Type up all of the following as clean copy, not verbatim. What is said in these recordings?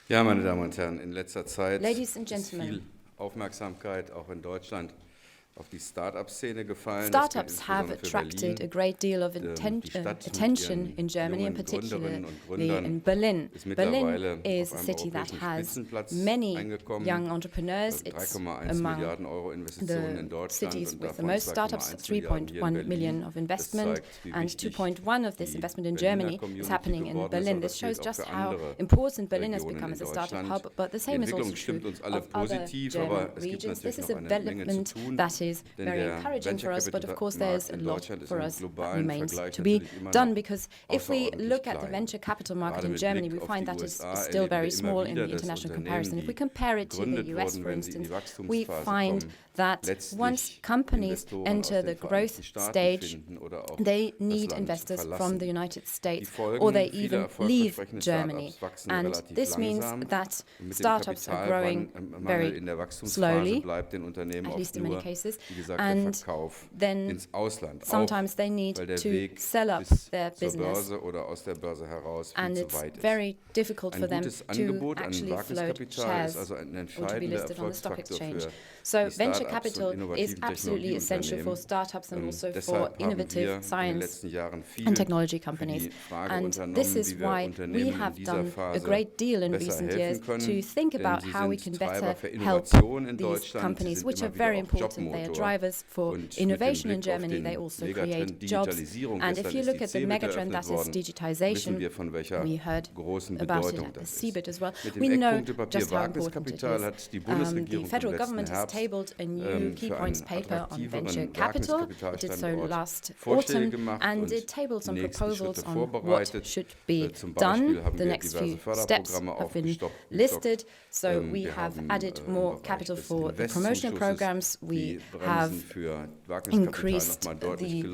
Ja, meine Damen und Herren, in letzter Zeit Ladies and ist gentlemen, viel Aufmerksamkeit auch in Deutschland auf die Start-up-Szene gefallen. startups have attracted a great deal of attention in Germany, and particularly in Berlin. Berlin is a city that has many young entrepreneurs. It's among the cities with the most startups, 3.1 million of investment, and 2.1 of this investment in Germany is happening in Berlin. This shows just how important Berlin has become as a startup hub, but the same is also true of other German regions. This is a development that is very encouraging for us, but of course there's a lot for us that remains to be done, because if we look at the venture capital market in Germany, we find that it's still very small in the international comparison. If we compare it to the US, for instance, we find that once companies enter the growth stage, they need investors from the United States, or they even leave Germany. And this means that startups are growing very slowly, at least in many cases, and then sometimes they need to sell up their business, and it's very difficult for them to actually float shares or to be listed on the stock exchange. So venture capital is absolutely essential for startups and also for innovative science and technology companies. And this is why we have done a great deal in recent years to think about how we can better help these companies, which are very important. They are drivers for innovation in Germany. They also create jobs. And if you look at the megatrend that is digitization, we heard about it at the CeBIT as well, we know just how important it is. The federal government has tabled a new key points paper on venture capital. It did so last autumn, and it tabled some proposals on what should be done. The next few steps have been listed. So we have added more capital for the promotional programs. We have increased the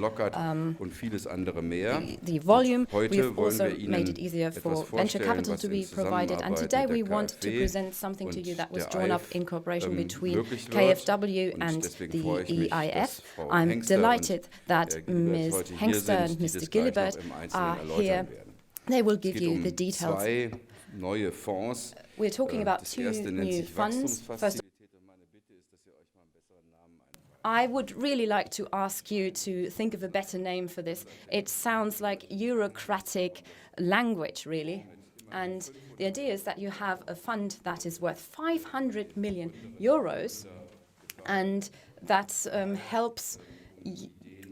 volume. We have also made it easier for venture capital to be provided. And today we want to present something to you that was drawn up in cooperation between KfW and the EIF. I'm delighted that Ms. Hengster and Mr. Gilibert are here. They will give you the details. We're talking about two new funds. First, I would really like to ask you to think of a better name for this. It sounds like bureaucratic language, really. And the idea is that you have a fund that is worth 500 million euros, and that helps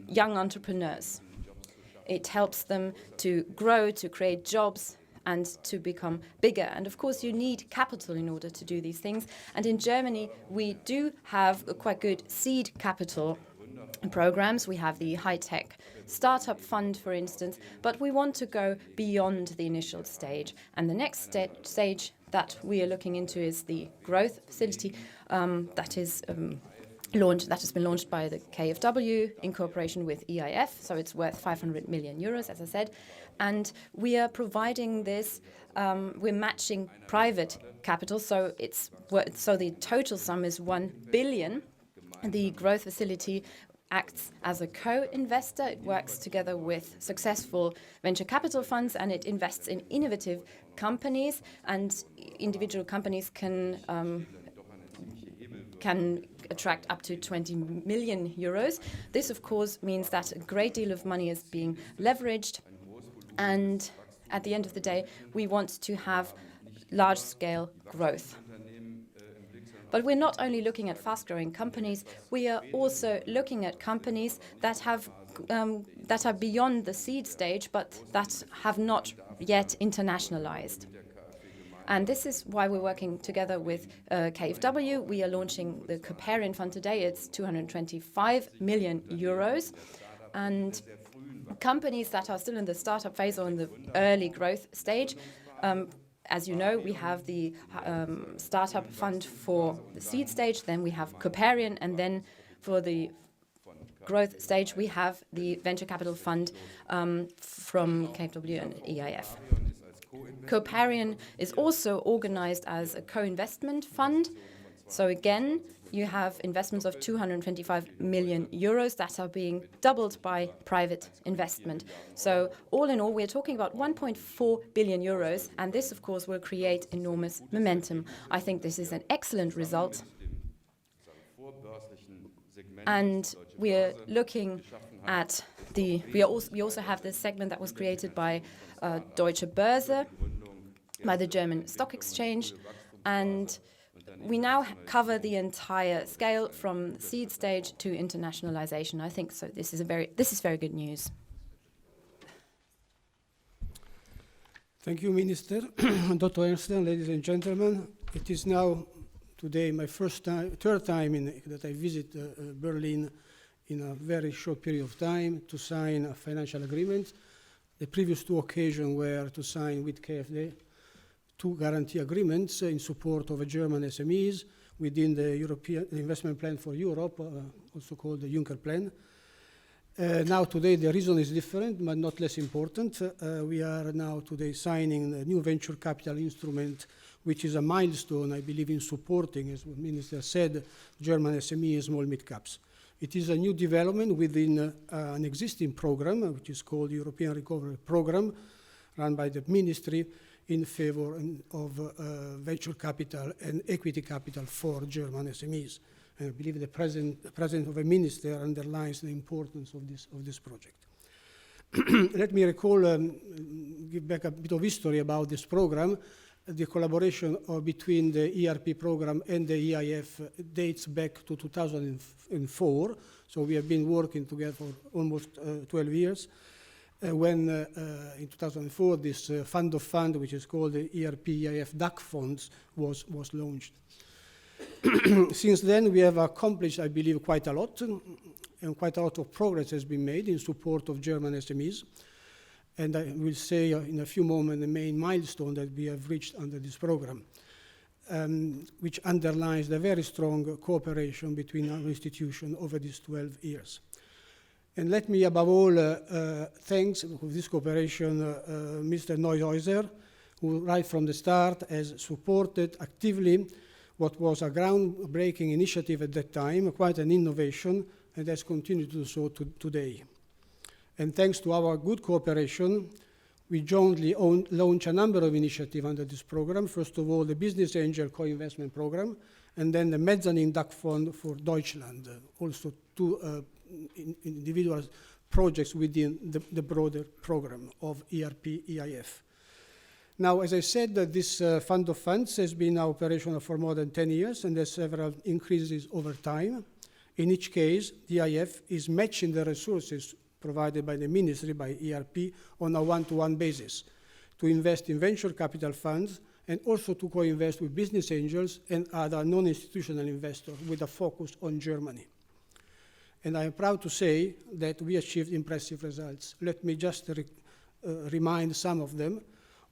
young entrepreneurs. It helps them to grow, to create jobs, and to become bigger. And of course, you need capital in order to do these things. And in Germany, we do have a quite good seed capital programs. We have the high-tech startup fund, for instance, but we want to go beyond the initial stage. And the next stage that we are looking into is the growth facility that has been launched by the KfW in cooperation with EIF. So it's worth 500 million euros, as I said. And we are providing this, we're matching private capital, so the total sum is 1 billion. The growth facility acts as a co-investor. It works together with successful venture capital funds, and it invests in innovative companies, and individual companies can attract up to 20 million euros. This, of course, means that a great deal of money is being leveraged, and at the end of the day, we want to have large-scale growth. But we're not only looking at fast-growing companies, we are also looking at companies that are beyond the seed stage, but that have not yet internationalized. And this is why we're working together with KfW. We are launching the Coparion Fund today. It's 225 million euros. And companies that are still in the startup phase or in the early growth stage, as you know, we have the startup fund for the seed stage, then we have Coparion, and then for the growth stage, we have the venture capital fund from KfW and EIF. Coparion is also organized as a co-investment fund, So again, you have investments of 225 million euros that are being doubled by private investment. So all in all, we're talking about 1.4 billion euros, and this, of course, will create enormous momentum. I think this is an excellent result. And we're looking at we also have this segment that was created by Deutsche Börse, by the German Stock Exchange, and we now cover the entire scale from seed stage to internationalization. I think so. This is very good news. Thank you, Minister. Dr. Hengster, ladies and gentlemen, it is now today my third time that I visit Berlin in a very short period of time to sign a financial agreement. The previous two occasions were to sign with KfW two guarantee agreements in support of German SMEs within the European Investment Plan for Europe, also called the Juncker Plan. Now today the reason is different, but not less important. We are now today signing a new venture capital instrument, which is a milestone, I believe, in supporting, as the Minister said, German SME and small mid-caps. It is a new development within an existing program, which is called the European Recovery Program, run by the Ministry in favor of venture capital and equity capital for German SMEs. And I believe the President of the Minister underlines the importance of this project. Let me recall, give back a bit of history about this program. The collaboration between the ERP program and the EIF dates back to 2004. So we have been working together for almost 12 years. When in 2004 this fund of funds, which is called the ERP-EIF-Wachstumsfazilität, was launched. Since then, we have accomplished, I believe, quite a lot, and quite a lot of progress has been made in support of German SMEs. And I will say in a few moments the main milestone that we have reached under this program, which underlines the very strong cooperation between our institutions over these 12 years. And let me, above all, thanks for this cooperation Mr. Neuhäuser, who right from the start has supported actively what was a groundbreaking initiative at that time, quite an innovation, and has continued to do so today. And thanks to our good cooperation, we jointly launched a number of initiatives under this program. First of all, the Business Angel Co-Investment Program, and then the Mezzanine Duck Fund for Deutschland, also two individual projects within the broader program of ERP-EIF. Now, as I said, this fund of funds has been operational for more than 10 years, and there's several increases over time. In each case, the EIF is matching the resources provided by the Ministry, by ERP, on a one-to-one basis to invest in venture capital funds and also to co-invest with business angels and other non-institutional investors with a focus on Germany. And I am proud to say that we achieved impressive results. Let me just remind some of them.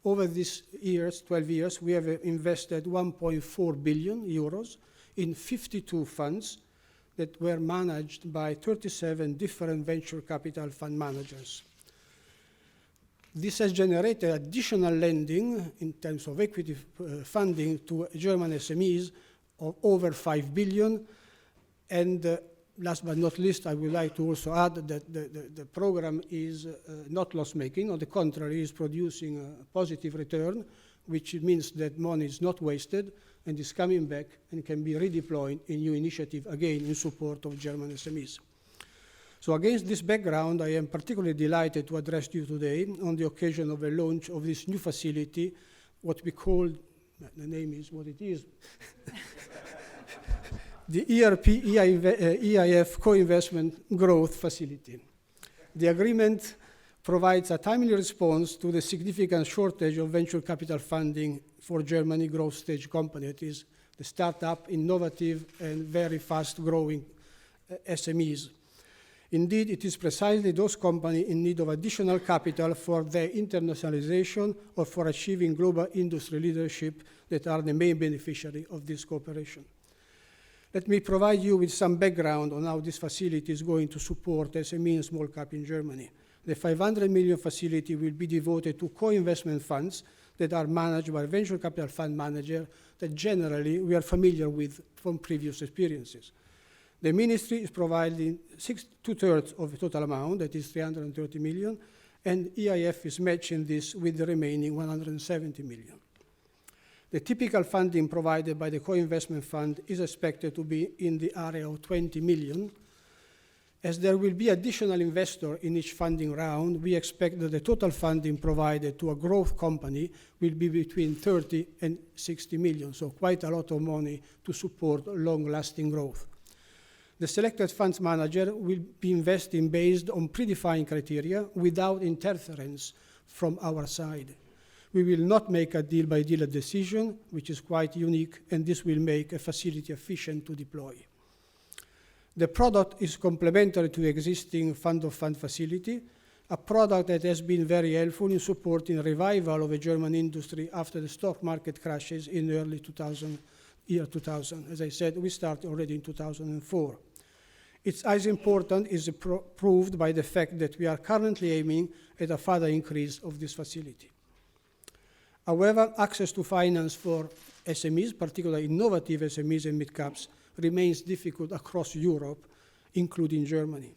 Over these years, 12 years, we have invested 1.4 billion euros in 52 funds that were managed by 37 different venture capital fund managers. This has generated additional lending in terms of equity funding to German SMEs of over 5 billion. And last but not least, I would like to also add that the program is not loss-making. On the contrary, is producing a positive return, which means that money is not wasted and is coming back and can be redeployed in new initiatives, again, in support of German SMEs. So against this background, I am particularly delighted to address you today on the occasion of the launch of this new facility, what we call, the name is what it is, the ERP-EIF Co-Investment Growth Facility. The agreement provides a timely response to the significant shortage of venture capital funding for Germany growth stage company. It is the startup, innovative, and very fast-growing SMEs. Indeed, it is precisely those companies in need of additional capital for their internationalization or for achieving global industry leadership that are the main beneficiary of this cooperation. Let me provide you with some background on how this facility is going to support SME and small cap in Germany. The 500 million facility will be devoted to co-investment funds that are managed by venture capital fund manager that generally we are familiar with from previous experiences. The ministry is providing 2/3 of the total amount, that is 330 million, and EIF is matching this with the remaining 170 million. The typical funding provided by the co-investment fund is expected to be in the area of 20 million. As there will be additional investor in each funding round, we expect that the total funding provided to a growth company will be between 30 and 60 million, so quite a lot of money to support long-lasting growth. The selected funds manager will be investing based on predefined criteria without interference from our side. We will not make a deal-by-deal decision, which is quite unique, and this will make a facility efficient to deploy. The product is complementary to the existing fund-of-fund facility, a product that has been very helpful in supporting revival of the German industry after the stock market crashes in early 2000. As I said, we started already in 2004. It's as important is proved by the fact that we are currently aiming at a further increase of this facility. However, access to finance for SMEs, particularly innovative SMEs and mid-caps, remains difficult across Europe, including Germany.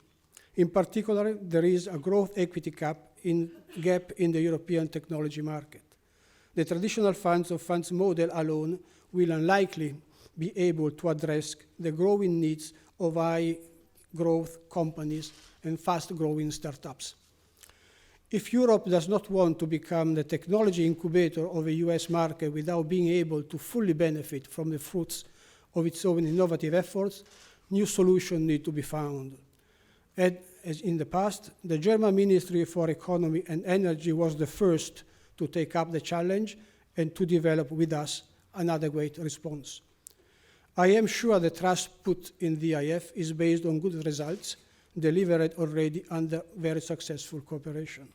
In particular, there is a growth equity gap in the European technology market. The traditional funds model alone will unlikely be able to address the growing needs of high growth companies and fast-growing startups. If Europe does not want to become the technology incubator of the US market without being able to fully benefit from the fruits of its own innovative efforts, new solutions need to be found. As in the past, the German Ministry for Economy and Energy was the first to take up the challenge and to develop with us an adequate response. I am sure the trust put in the EIF is based on good results delivered already under very successful cooperation.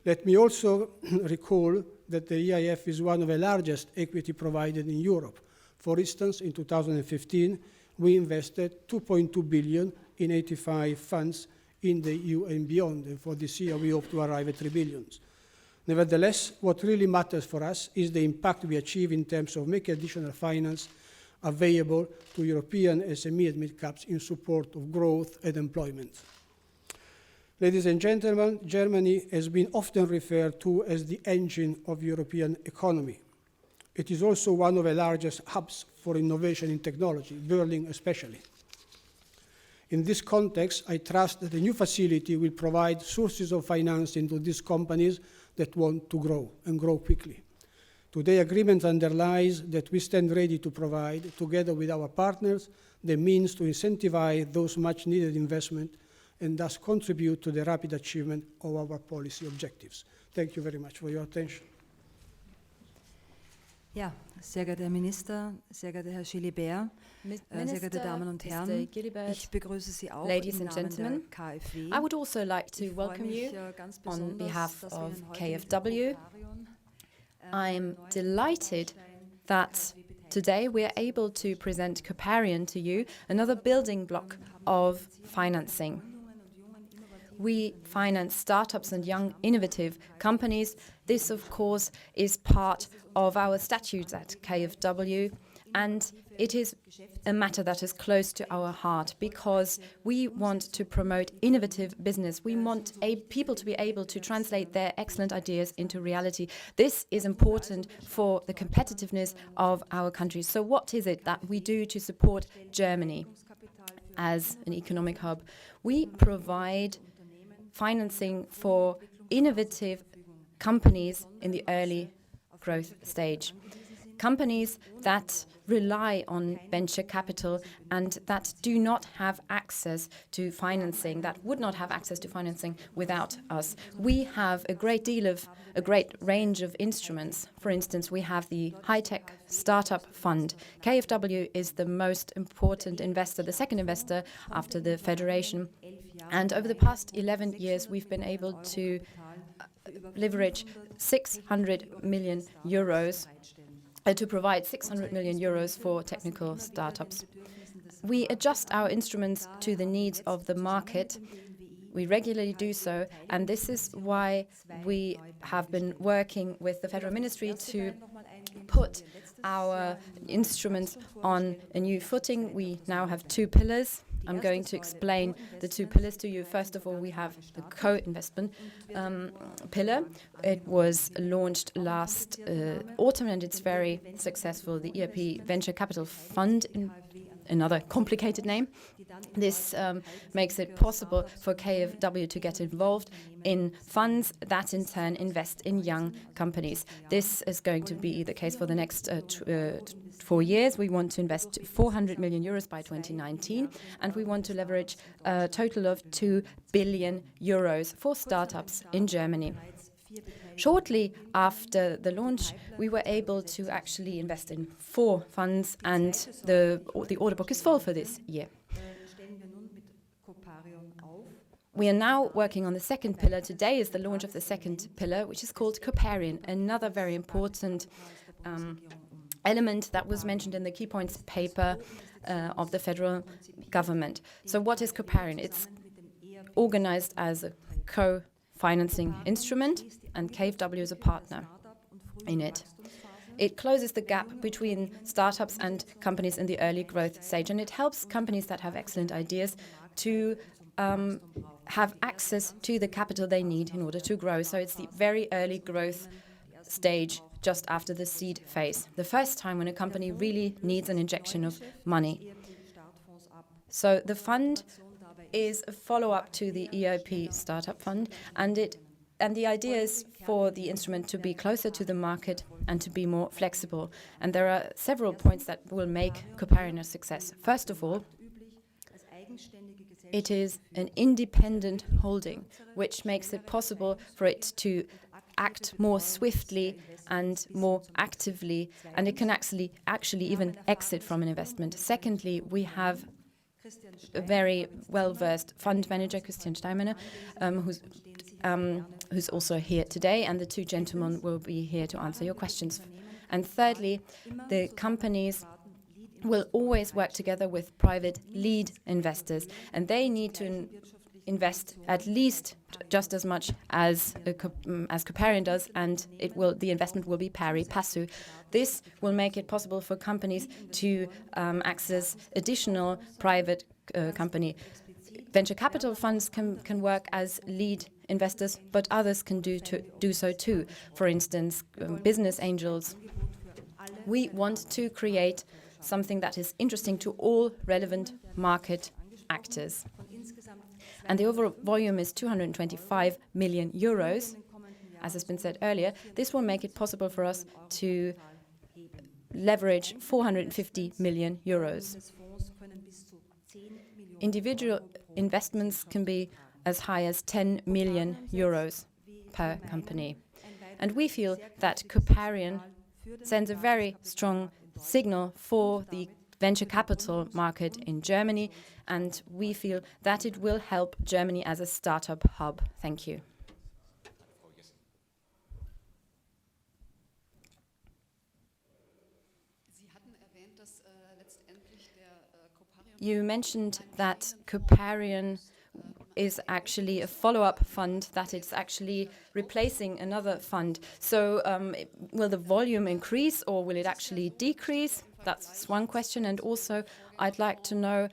Let me also recall that the EIF is one of the largest equity providers in Europe. For instance, in 2015, we invested 2.2 billion in 85 funds in the EU and beyond, and for this year we hope to arrive at 3 billion. Nevertheless, what really matters for us is the impact we achieve in terms of making additional finance available to European SME and mid-caps in support of growth and employment. Ladies and gentlemen, Germany has been often referred to as the engine of European economy. It is also one of the largest hubs for innovation in technology, Berlin especially. In this context, I trust that the new facility will provide sources of financing to these companies that want to grow and grow quickly. Today's agreement underlies that we stand ready to provide, together with our partners, the means to incentivize those much-needed investment and thus contribute to the rapid achievement of our policy objectives. Thank you very much for your attention. Ja, sehr geehrter Herr Minister, sehr geehrter Herr Gilibert, sehr geehrte Damen und Herren, ich begrüße Sie auch ladies im and Namen der gentlemen. KfW. I would also like to welcome you on behalf of KfW. I'm delighted that today we are able to present Coparion to you, another building block of financing. We finance startups and young innovative companies. This, of course, is part of our statutes at KfW, and it is a matter that is close to our heart because we want to promote innovative business. We want people to be able to translate their excellent ideas into reality. This is important for the competitiveness of our country. So what is it that we do to support Germany as an economic hub? We provide financing for innovative companies in the early growth stage. Companies that rely on venture capital and that do not have access to financing, that would not have access to financing without us. We have a great range of instruments. For instance, we have the high-tech startup fund. KfW is the most important investor, the second investor after the Federation. And over the past 11 years, we've been able to leverage 600 million euros to provide 600 million euros for technical startups. We adjust our instruments to the needs of the market. We regularly do so, and this is why we have been working with the Federal Ministry to put our instruments on a new footing. We now have 2 pillars. I'm going to explain the 2 pillars to you. First of all, we have the co-investment pillar. It was launched last autumn, and it's very successful. The ERP Venture Capital Fund, another complicated name. This makes it possible for KfW to get involved in funds that in turn invest in young companies. This is going to be the case for the next 4 years. We want to invest 400 million euros by 2019, and we want to leverage a total of 2 billion euros for startups in Germany. Shortly after the launch, we were able to actually invest in 4 funds, and the order book is full for this year. We are now working on the second pillar. Today is the launch of the second pillar, which is called coparion, another very important element that was mentioned in the key points paper of the federal government. So what is coparion? It's organized as a co-financing instrument, and KfW is a partner in it. It closes the gap between startups and companies in the early growth stage, and it helps companies that have excellent ideas to have access to the capital they need in order to grow. So it's the very early growth stage, just after the seed phase, the first time when a company really needs an injection of money. So the fund is a follow-up to the EIP Startup Fund, and the idea is for the instrument to be closer to the market and to be more flexible. And there are several points that will make coparion a success. First of all, it is an independent holding, which makes it possible for it to act more swiftly and more actively, and it can actually even exit from an investment. Secondly, we have a very well-versed fund manager, Christian Steinmeier, who's also here today, and the 2 gentlemen will be here to answer your questions. And thirdly, the companies will always work together with private lead investors, and they need to invest at least just as much as coparion does, and the investment will be pari passu. This will make it possible for companies to access additional private company. Venture capital funds can work as lead investors, but others can do so too. For instance, business angels. We want to create something that is interesting to all relevant market actors. And the overall volume is 225 million euros, as has been said earlier. This will make it possible for us to leverage 450 million euros. Individual investments can be as high as 10 million euros per company. And we feel that coparion sends a very strong signal for the venture capital market in Germany, and we feel that it will help Germany as a startup hub. Thank you. You mentioned that coparion is actually a follow-up fund, that it's actually replacing another fund. So will the volume increase or will it actually decrease? That's one question. And also, I'd like to know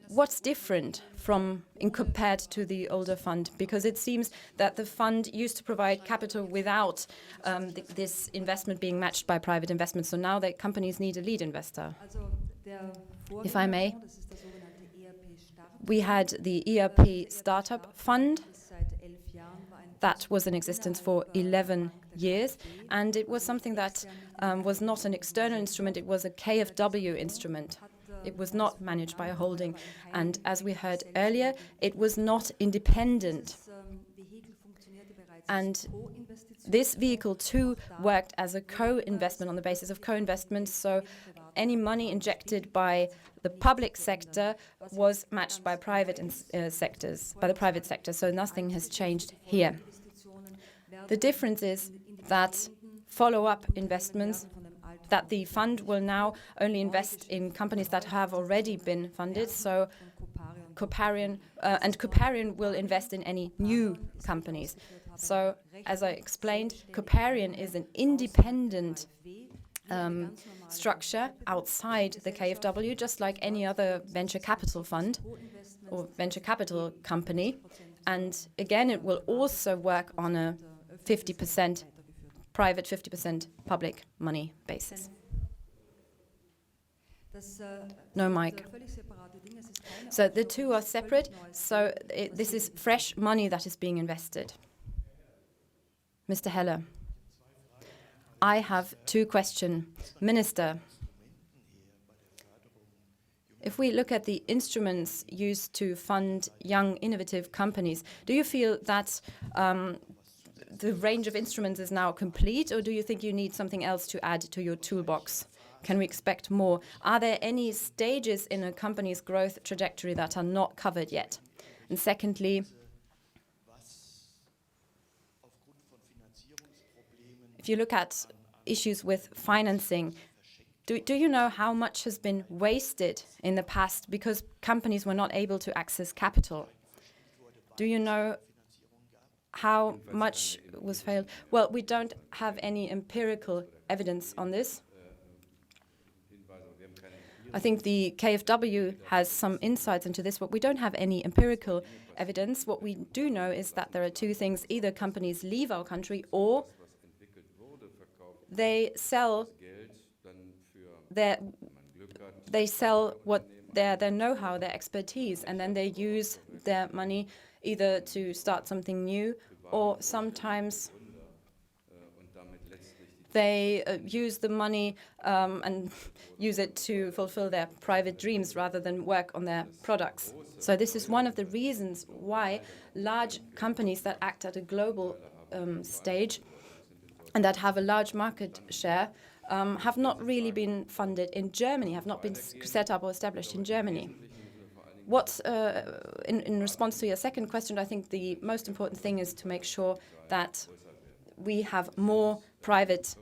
what's different compared to the older fund, because it seems that the fund used to provide capital without this investment being matched by private investment. So now that companies need a lead investor. If I may, we had the ERP Startup Fund that was in existence for 11 years, and it was something that was not an external instrument, it was a KfW instrument. It was not managed by a holding, and as we heard earlier, it was not independent. And this vehicle too worked as a co-investment on the basis of co-investment, so any money injected by the public sector was matched by private sectors, by the private sector, so nothing has changed here. The difference is that follow-up investments, that the fund will now only invest in companies that have already been funded, so coparion, and coparion will invest in any new companies. So, as I explained, coparion is an independent structure outside the KfW, just like any other venture capital fund or venture capital company. And again, it will also work on a 50% private, 50% public money basis. No mic. So the two are separate. So this is fresh money that is being invested. Mr. Heller. I have two questions. Minister, if we look at the instruments used to fund young, innovative companies, do you feel that the range of instruments is now complete, or do you think you need something else to add to your toolbox? Can we expect more? Are there any stages in a company's growth trajectory that are not covered yet? And secondly, if you look at issues with financing, do you know how much has been wasted in the past because companies were not able to access capital? Do you know how much was failed? Well, we don't have any empirical evidence on this. I think the KfW has some insights into this, but we don't have any empirical evidence. What we do know is that there are two things. Either companies leave our country or they sell their know-how, their expertise, and then they use their money either to start something new, or sometimes they use the money and use it to fulfill their private dreams rather than work on their products. So this is one of the reasons why large companies that act at a global stage and that have a large market share have not really been funded in Germany, have not been set up or established in Germany. In response to your second question, I think the most important thing is to make sure that we have more private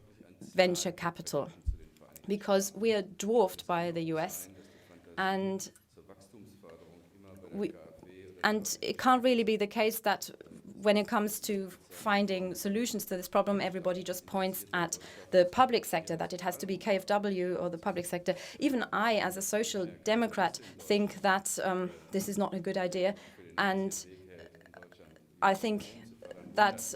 venture capital, because we are dwarfed by the US, and it can't really be the case that when it comes to finding solutions to this problem, everybody just points at the public sector, that it has to be KfW or the public sector. Even I, as a social democrat, think that this is not a good idea. And I think that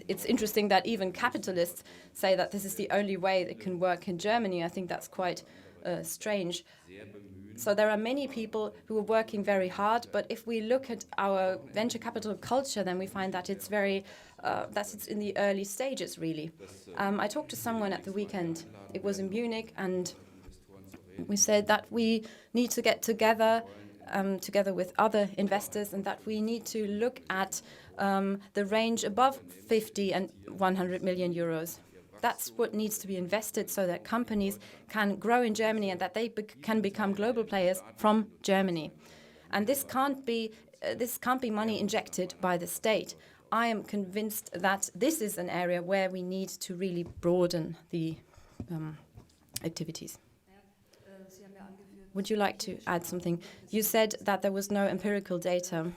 it's interesting that even capitalists say that this is the only way it can work in Germany. I think that's quite strange. So there are many people who are working very hard, but if we look at our venture capital culture, then we find that it's it's in the early stages, really. I talked to someone at the weekend. It was in Munich, and we said that we need to get together with other investors, and that we need to look at the range above 50 and 100 million euros. That's what needs to be invested so that companies can grow in Germany and that they can become global players from Germany. And this can't be money injected by the state. I am convinced that this is an area where we need to really broaden the activities. Would you like to add something? You said that there was no empirical data.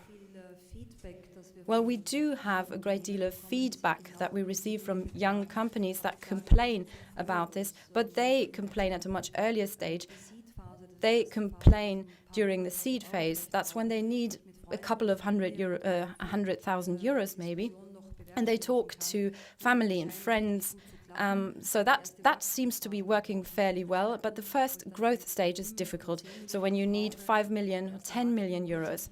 Well, we do have a great deal of feedback that we receive from young companies that complain about this, but they complain at a much earlier stage. They complain during the seed phase. That's when they need a couple of 100,000 euros maybe, and they talk to family and friends. So that seems to be working fairly well, but the first growth stage is difficult. So when you need 5 million or 10 million euros,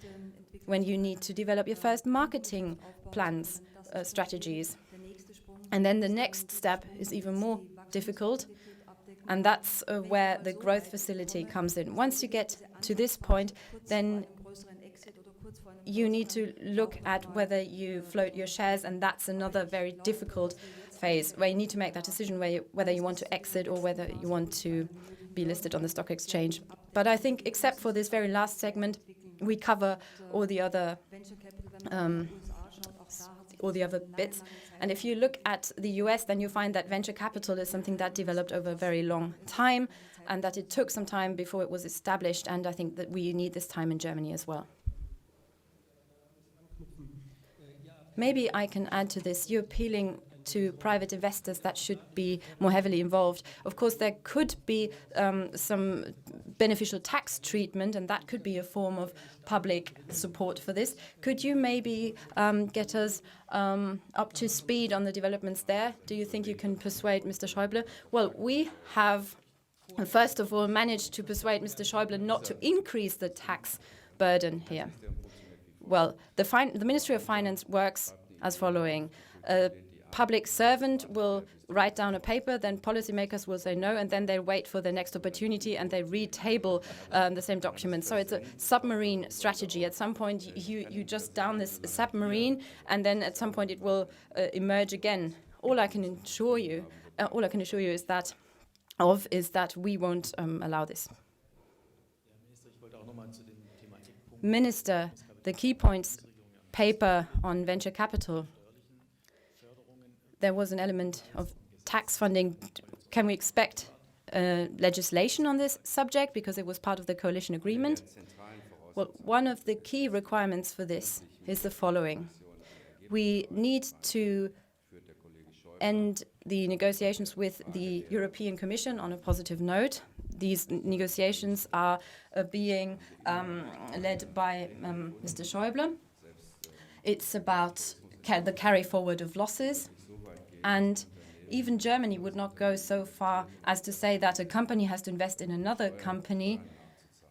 when you need to develop your first marketing plans, strategies. And then the next step is even more difficult, and that's where the growth facility comes in. Once you get to this point, then you need to look at whether you float your shares, and that's another very difficult phase where you need to make that decision whether you want to exit or whether you want to be listed on the stock exchange. But I think except for this very last segment, we cover all the other all the other bits. And if you look at the US, then you find that venture capital is something that developed over a very long time, and that it took some time before it was established, and I think that we need this time in Germany as well. Maybe I can add to this. You're appealing to private investors that should be more heavily involved. Of course, there could be some beneficial tax treatment, and that could be a form of public support for this. Could you maybe get us up to speed on the developments there? Do you think you can persuade Mr. Schäuble? Well, we have, first of all, managed to persuade Mr. Schäuble not to increase the tax burden here. Well, the Ministry of Finance works as following. A public servant will write down a paper, then policymakers will say no, and then they wait for the next opportunity and they retable the same document. So it's a submarine strategy. At some point, you just down this submarine, and then at some point it will emerge again. All I can assure you is that we won't allow this. Minister, the key points paper on venture capital, there was an element of tax funding. Can we expect legislation on this subject because it was part of the coalition agreement? Well, one of the key requirements for this is the following. We need to end the negotiations with the European Commission on a positive note. These negotiations are being led by Mr. Schäuble. It's about the carry forward of losses. And even Germany would not go so far as to say that a company has to invest in another company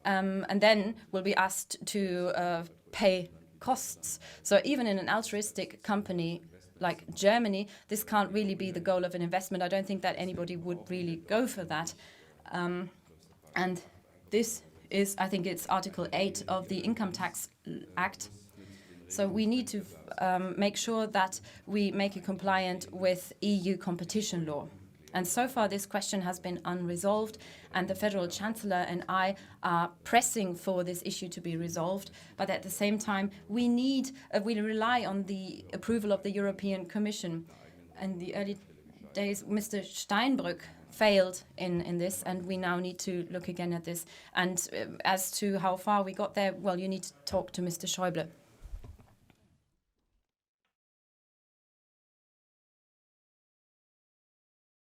and then will be asked to pay costs. So even in an altruistic company like Germany, this can't really be the goal of an investment. I don't think that anybody would really go for that. And this is, I think it's Article 8 of the Income Tax Act. So we need to make sure that we make it compliant with EU competition law. And so far this question has been unresolved, and the Federal Chancellor and I are pressing for this issue to be resolved. But at the same time, we rely on the approval of the European Commission. In the early days, Mr. Steinbrück failed in this, and we now need to look again at this. And as to how far we got there, well, you need to talk to Mr. Schäuble.